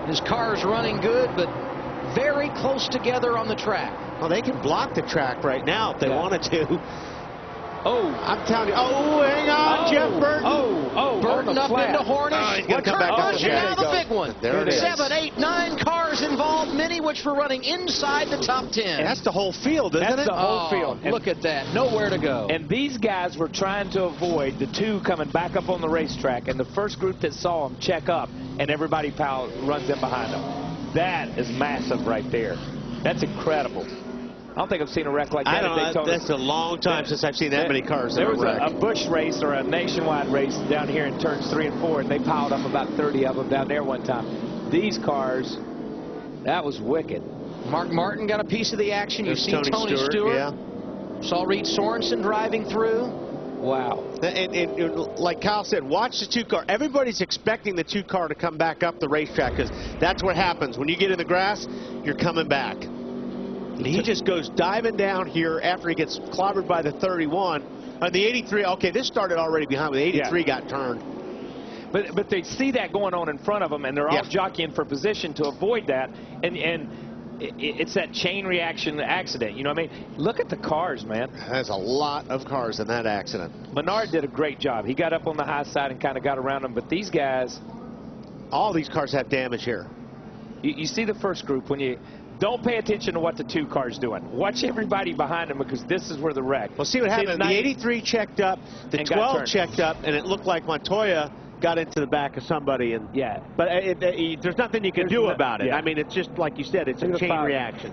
His car's running good, but very close together on the track. Well, they can block the track right now if they wanted to. Oh, I'm telling you. Oh, hang on, Jeff Burton. Burton up into Hornish. Oh, he's going to come back up the now the big one. There it is. 7, 8, 9 cars involved, many which were running inside the top 10. That's the whole field, isn't it? That's the whole field. And look at that. Nowhere to go. And these guys were trying to avoid the two coming back up on the racetrack, and the first group that saw them check up, and everybody runs in behind them. That is massive right there. That's incredible. I don't think I've seen a wreck like that at Daytona. That's a long time since I've seen that many cars. There was a busch race or a nationwide race down here in turns 3 and 4, and they piled up about 30 of them down there one time. These cars, that was wicked. Mark Martin got a piece of the action. You see Tony Stewart. Yeah. Saw Reed Sorensen driving through. Wow. And like Kyle said, watch the 2 car. Everybody's expecting the 2 car to come back up the racetrack because that's what happens. When you get in the grass, you're coming back. And he just goes diving down here after he gets clobbered by the 31. The 83, okay, this started already behind, but the 83 got turned. But they see that going on in front of them, and they're all jockeying for position to avoid that. And it's that chain reaction accident. You know what I mean? Look at the cars, man. There's a lot of cars in that accident. Menard did a great job. He got up on the high side and kind of got around them. But these guys, all these cars have damage here. You see the first group when you don't pay attention to what the 2 cars doing. Watch everybody behind them because this is where the wreck. Well, see what happened. The 83 checked up, the 12 checked up, and it looked like Montoya got into the back of somebody. And but there's nothing you can do about it. I mean, it's just like you said, it's a chain reaction.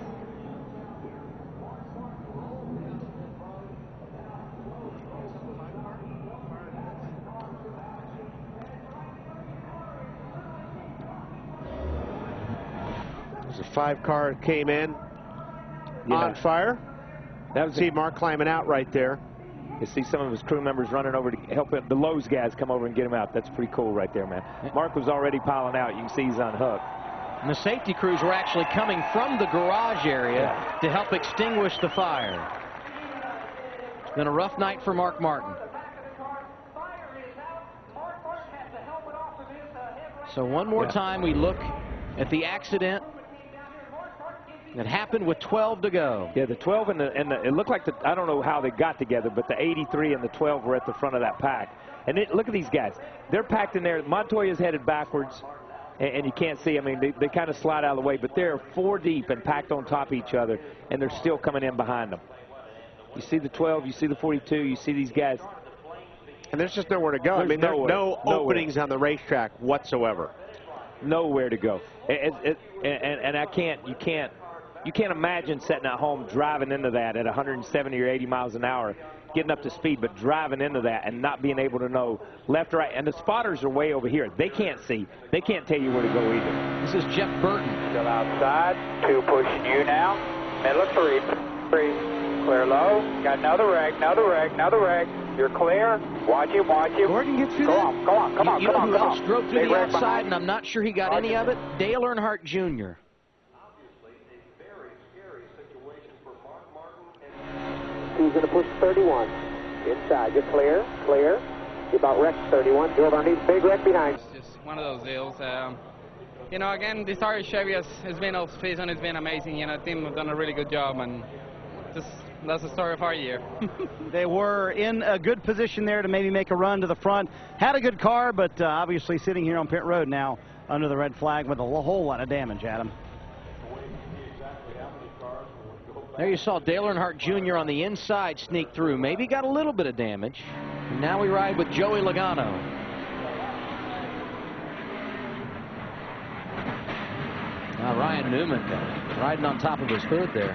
The 5 car came in on fire. That was Mark climbing out right there. You see some of his crew members running over to help him. The Lowe's guys come over and get him out. That's pretty cool right there, man. Mark was already piling out. You can see he's unhooked. And the safety crews were actually coming from the garage area to help extinguish the fire. It's been a rough night for Mark Martin. So one more time we look at the accident that happened with 12 to go. Yeah, the 12 and it looked like I don't know how they got together, but the 83 and the 12 were at the front of that pack. And look at these guys. They're packed in there. Montoya's headed backwards, and you can't see. I mean, they kind of slide out of the way, but they're 4 deep and packed on top of each other, and they're still coming in behind them. You see the 12, you see the 42, you see these guys. And there's just nowhere to go. I mean, there's no openings on the racetrack whatsoever. Nowhere to go. And you can't imagine sitting at home driving into that at 170 or 80 miles an hour, getting up to speed, but driving into that and not being able to know left or right. And the spotters are way over here. They can't see. They can't tell you where to go either. This is Jeff Burton. Still outside. 2 pushing you now. Middle of 3. Clear low. Got another wreck. You're clear. Watch him. Gordon gets through that? Come on. You know who else drove through the outside, and I'm not sure he got any of it? Dale Earnhardt Jr. He's going to push 31. Inside. You're clear. You about wrecked 31. Drove underneath. Big wreck behind. It's just one of those deals. You know, again, this Irish Chevy has been off-season. It's been amazing. You know, the team have done a really good job, and just that's the story of our year. They were in a good position there to maybe make a run to the front. Had a good car, but obviously sitting here on pit road now under the red flag with a whole lot of damage, Adam. There you saw Dale Earnhardt Jr. on the inside sneak through. Maybe got a little bit of damage. And now we ride with Joey Logano. Now Ryan Newman riding on top of his hood there.